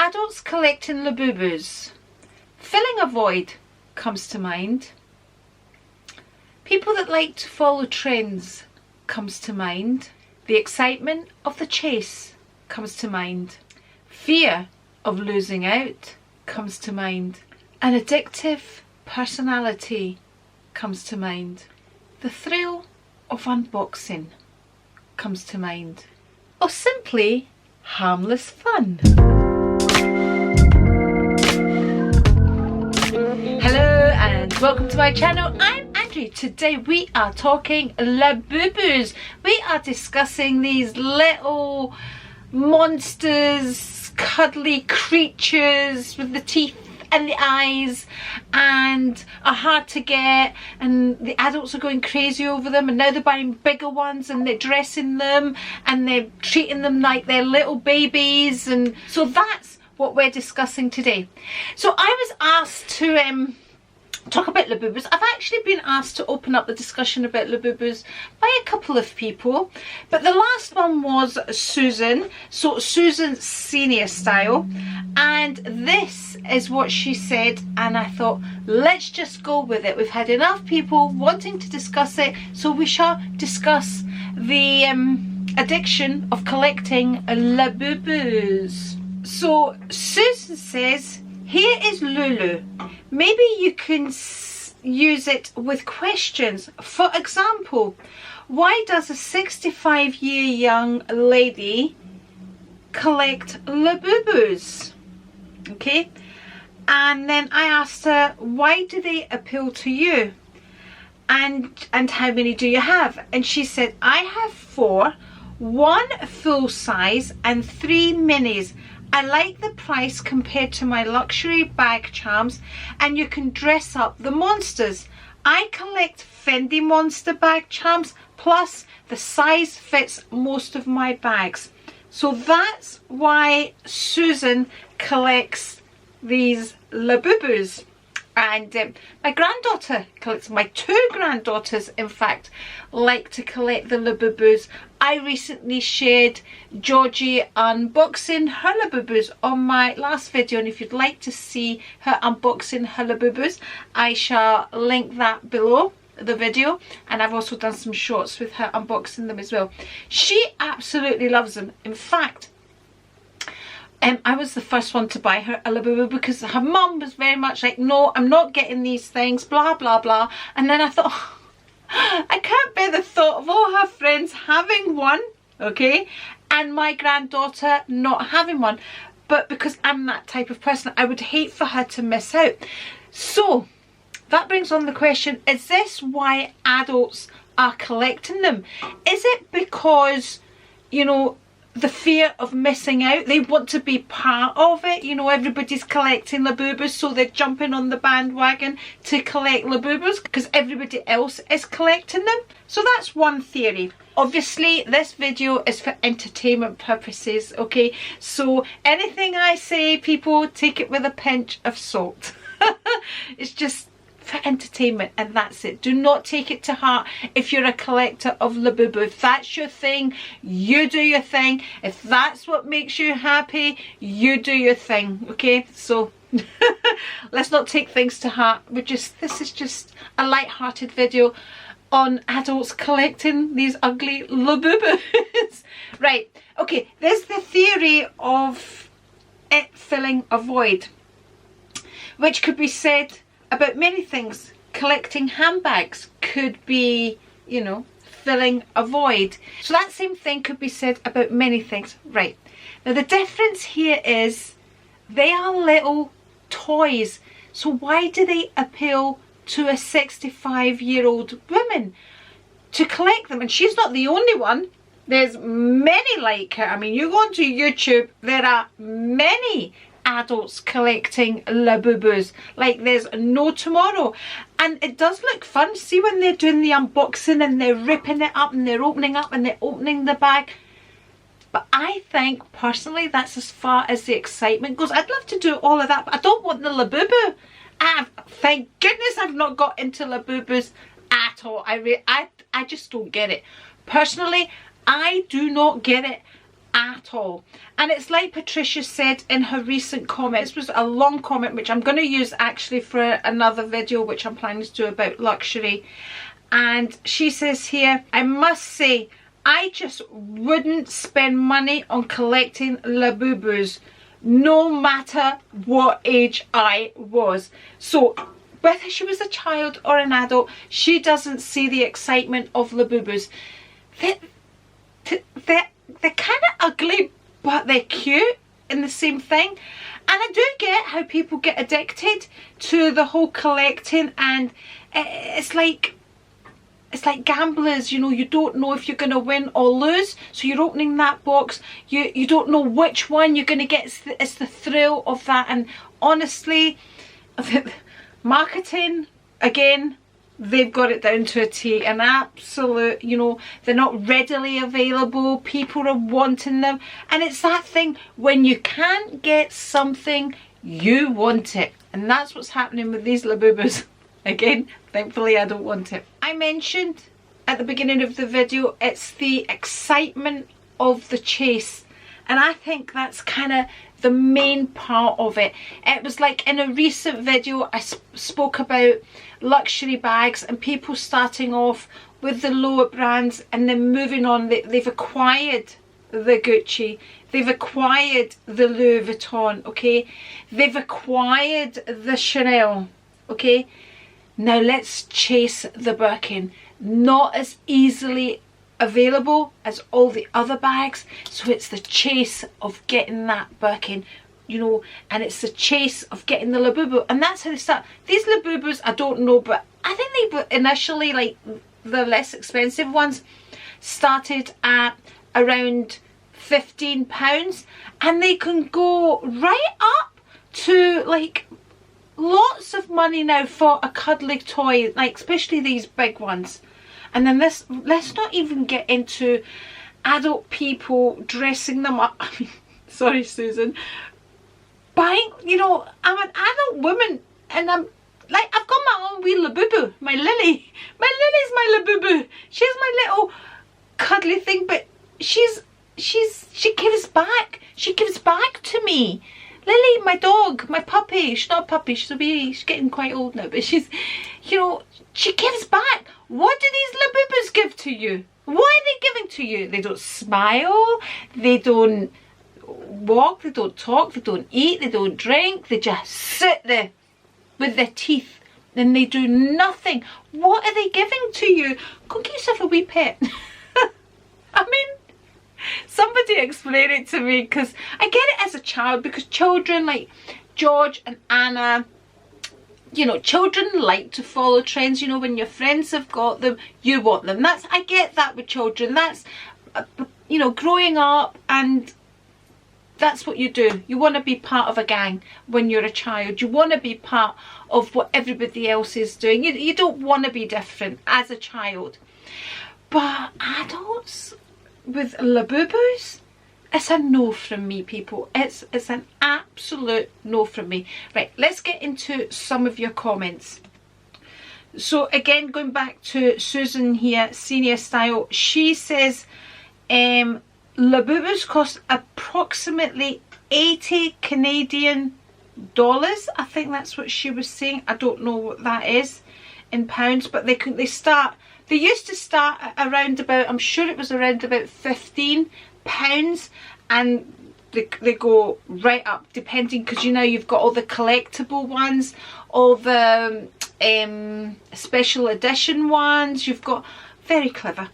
adults collecting Labubus, filling a void comes to mind. People that like to follow trends comes to mind. The excitement of the chase comes to mind. Fear of losing out comes to mind. An addictive personality comes to mind. The thrill of unboxing comes to mind. Or simply harmless fun. Hello and welcome to my channel. I'm Andri. Today we are talking Labubus. We are discussing these little monsters, cuddly creatures with the teeth and the eyes and are hard to get, and the adults are going crazy over them, and now they're buying bigger ones and they're dressing them and they're treating them like they're little babies. And so that's what we're discussing today. So I was asked to talk about Labubus. I've actually been asked to open up the discussion about Labubus by a couple of people, but the last one was Susan, so Susan Senior Style, and this is what she said, and I thought, let's just go with it. We've had enough people wanting to discuss it, so we shall discuss the addiction of collecting Labubus. So Susan says, here is Lulu. Maybe you can use it with questions. For example, why does a 65-year young lady collect Labubus? Okay, and then I asked her, why do they appeal to you? And how many do you have? And she said, I have 4, 1 full size and 3 minis. I like the price compared to my luxury bag charms, and you can dress up the monsters. I collect Fendi monster bag charms, plus the size fits most of my bags. So that's why Susan collects these Labubus. And my granddaughter collects, my 2 granddaughters in fact like to collect the Labubus. I recently shared Georgie unboxing her Labubus on my last video, and if you'd like to see her unboxing her Labubus, I shall link that below the video, and I've also done some shorts with her unboxing them as well. She absolutely loves them. In fact, I was the first one to buy her a Labubu because her mum was very much like, no, I'm not getting these things, blah blah blah. And then I thought, oh, I can't bear the thought of all her friends having one, okay, and my granddaughter not having one. But because I'm that type of person, I would hate for her to miss out. So that brings on the question, is this why adults are collecting them? Is it because, you know, the fear of missing out? They want to be part of it. You know, everybody's collecting Labubus, so they're jumping on the bandwagon to collect Labubus because everybody else is collecting them. So that's one theory. Obviously this video is for entertainment purposes, okay, so anything I say, people, take it with a pinch of salt. It's just for entertainment, and that's it. Do not take it to heart if you're a collector of Labubu. If that's your thing, you do your thing. If that's what makes you happy, you do your thing, okay? So let's not take things to heart. This is just a light-hearted video on adults collecting these ugly Labubus. Right, okay, there's the theory of it filling a void, which could be said about many things. Collecting handbags could be, you know, filling a void. So that same thing could be said about many things. Right, now the difference here is they are little toys. So why do they appeal to a 65-year-old woman to collect them? And she's not the only one. There's many like her. I mean, you go onto YouTube, there are many adults collecting Labubus like there's no tomorrow, and it does look fun. See when they're doing the unboxing and they're ripping it up and they're opening up and they're opening the bag. But I think personally that's as far as the excitement goes. I'd love to do all of that, but I don't want the Labubu. Thank goodness I've not got into Labubus at all. I just don't get it. Personally, I do not get it at all. And it's like Patricia said in her recent comment. This was a long comment which I'm going to use actually for another video which I'm planning to do about luxury. And she says here, I must say, I just wouldn't spend money on collecting Labubus, no matter what age I was. So whether she was a child or an adult, she doesn't see the excitement of Labubus. They're kind of ugly, but they're cute in the same thing. And I do get how people get addicted to the whole collecting, and it's like gamblers, you know, you don't know if you're going to win or lose, so you're opening that box, you don't know which one you're going to get. It's the thrill of that. And honestly, marketing, again, they've got it down to a T. An absolute, you know, they're not readily available, people are wanting them, and it's that thing, when you can't get something, you want it. And that's what's happening with these Labubus. Again, thankfully I don't want it. I mentioned at the beginning of the video, it's the excitement of the chase, and I think that's kind of the main part of it. It was like in a recent video I spoke about luxury bags and people starting off with the lower brands and then moving on. They've acquired the Gucci, they've acquired the Louis Vuitton, okay, they've acquired the Chanel, okay. Now let's chase the Birkin. Not as easily available as all the other bags, so it's the chase of getting that Birkin, you know, and it's the chase of getting the Labubu, and that's how they start. These Labubus, I don't know, but I think they were initially, like the less expensive ones, started at around £15, and they can go right up to like lots of money now for a cuddly toy, like especially these big ones. And then this, let's not even get into adult people dressing them up. I mean, sorry Susan, buying, you know, I'm an adult woman and I'm like, I've got my own wee Labubu, my Lily. My Lily's my Labubu. She's my little cuddly thing, but she gives back. She gives back to me. Lily, my dog, my puppy. She's not a puppy, she's getting quite old now, but she's, you know, she gives back. What do these Labubus give to you? What are they giving to you? They don't smile, they don't walk, they don't talk, they don't eat, they don't drink, they just sit there with their teeth and they do nothing. What are they giving to you? Go get yourself a wee pet. I mean, somebody explain it to me, because I get it as a child, because children like George and Anna, you know, children like to follow trends. You know, when your friends have got them, you want them. That's, I get that with children. That's, you know, growing up, and that's what you do. You want to be part of a gang when you're a child. You want to be part of what everybody else is doing. You don't want to be different as a child. But adults with Labubus, it's a no from me, people. It's an absolute no from me. Right, let's get into some of your comments. So again, going back to Susan here, Senior Style, she says Labubus cost approximately 80 Canadian dollars. I think that's what she was saying. I don't know what that is in pounds, but they used to start at around about, I'm sure it was around about £15, and they go right up, depending, because you know you've got all the collectible ones, all the special edition ones. You've got, very clever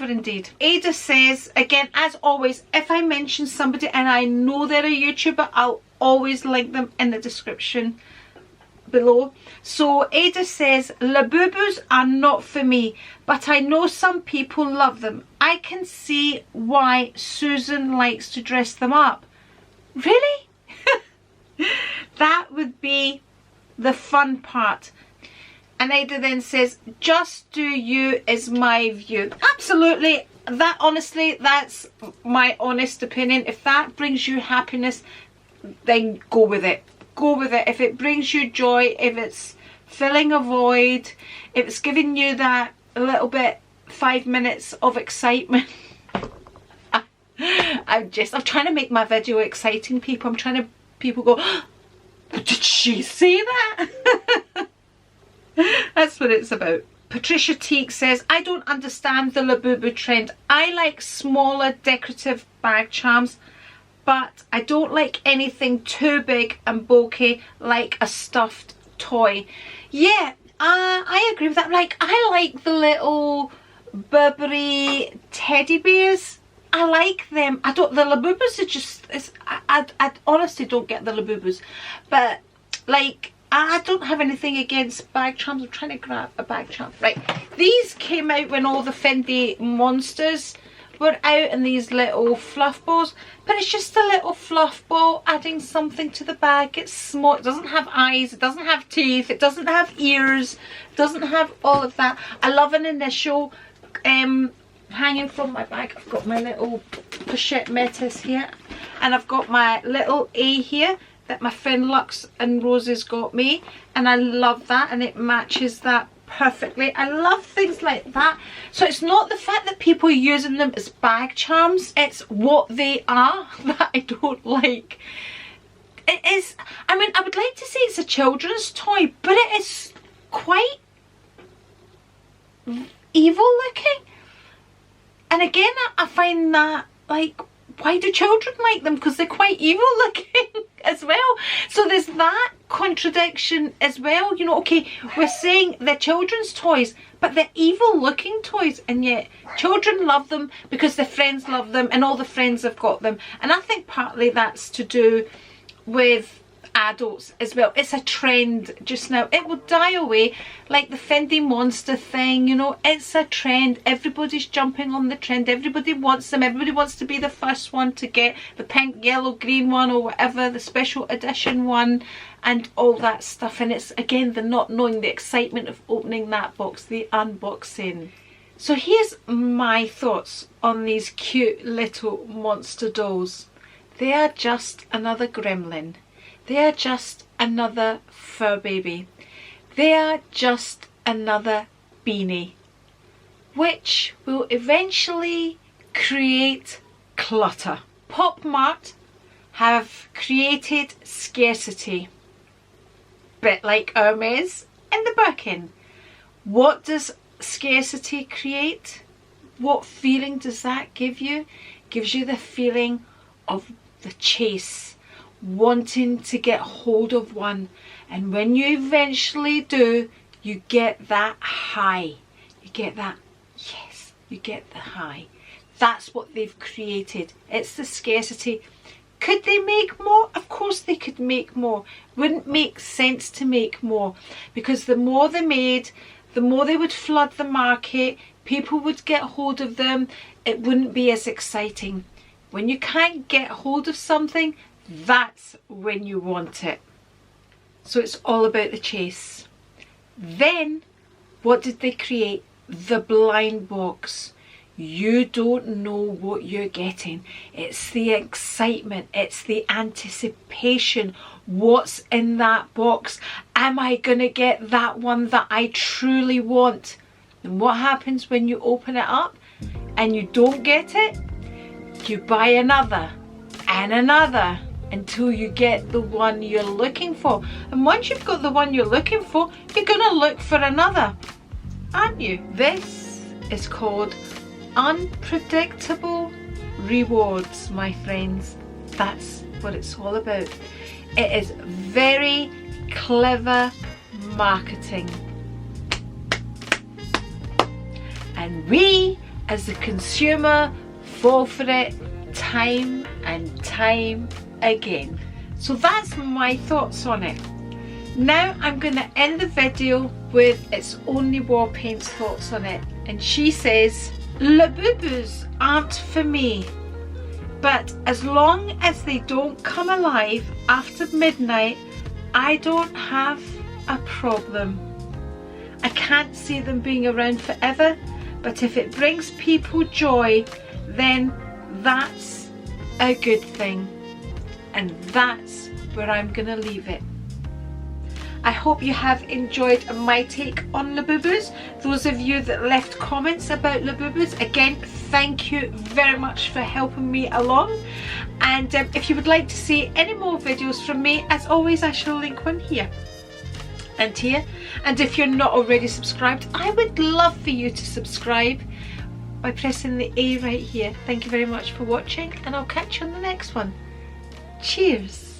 indeed. Ada says, again, as always, if I mention somebody and I know they're a YouTuber, I'll always link them in the description below. So Ada says, Labubus are not for me, but I know some people love them. I can see why Susan likes to dress them up. Really? That would be the fun part. And Ada then says, just do you is my view. Absolutely. That, honestly, that's my honest opinion. If that brings you happiness, then go with it. Go with it. If it brings you joy, if it's filling a void, if it's giving you that a little bit 5 minutes of excitement, I'm trying to make my video exciting, people. I'm trying to, people go, oh, did she say that? That's what it's about. Patricia Teague says, I don't understand the Labubu trend. I like smaller decorative bag charms, but I don't like anything too big and bulky like a stuffed toy. Yeah, I agree with that. Like, I like the little Burberry teddy bears. I like them. I don't, the Labubus are just, I honestly don't get the Labubus. But, like, I don't have anything against bag charms. I'm trying to grab a bag charm. Right, these came out when all the Fendi monsters were out, and these little fluff balls. But it's just a little fluff ball adding something to the bag. It's small. It doesn't have eyes. It doesn't have teeth. It doesn't have ears. It doesn't have all of that. I love an initial hanging from my bag. I've got my little pochette métis here, and I've got my little A here that my friend Lux and Roses got me, and I love that, and it matches that perfectly. I love things like that. So it's not the fact that people are using them as bag charms, it's what they are that I don't like. It is, I mean, I would like to say it's a children's toy, but it is quite evil looking. And again, I find that, like, why do children like them? Because they're quite evil looking as well. So there's that contradiction as well. You know, okay, we're saying they're children's toys, but they're evil looking toys, and yet children love them because their friends love them and all the friends have got them. And I think partly that's to do with adults as well. It's a trend just now. It will die away, like the Fendi monster thing, you know. It's a trend. Everybody's jumping on the trend. Everybody wants them. Everybody wants to be the first one to get the pink, yellow, green one, or whatever, the special edition one, and all that stuff. And it's, again, the not knowing, the excitement of opening that box, the unboxing. So here's my thoughts on these cute little monster dolls. They are just another gremlin. They are just another fur baby. They are just another beanie, which will eventually create clutter. Pop Mart have created scarcity, bit like Hermes and the Birkin. What does scarcity create? What feeling does that give you? Gives you the feeling of the chase, wanting to get hold of one, and when you eventually do, you get that high. You get that, yes, you get the high. That's what they've created. It's the scarcity. Could they make more? Of course they could make more. Wouldn't make sense to make more, because the more they made, the more they would flood the market, people would get hold of them, it wouldn't be as exciting. When you can't get hold of something, that's when you want it. So it's all about the chase. Then, what did they create? The blind box. You don't know what you're getting. It's the excitement, it's the anticipation. What's in that box? Am I gonna get that one that I truly want? And what happens when you open it up and you don't get it? You buy another and another until you get the one you're looking for. And once you've got the one you're looking for, you're gonna look for another, aren't you? This is called unpredictable rewards, my friends. That's what it's all about. It is very clever marketing. And we, as the consumer, fall for it time and time again. So that's my thoughts on it. Now I'm going to end the video with It's Only War Paint's thoughts on it. And she says, Labubus aren't for me, but as long as they don't come alive after midnight, I don't have a problem. I can't see them being around forever, but if it brings people joy, then that's a good thing. And that's where I'm gonna leave it. I hope you have enjoyed my take on Labubus. Those of you that left comments about Labubus, again, thank you very much for helping me along. And if you would like to see any more videos from me, as always, I shall link one here and here. And if you're not already subscribed, I would love for you to subscribe by pressing the A right here. Thank you very much for watching, and I'll catch you on the next one. Cheers.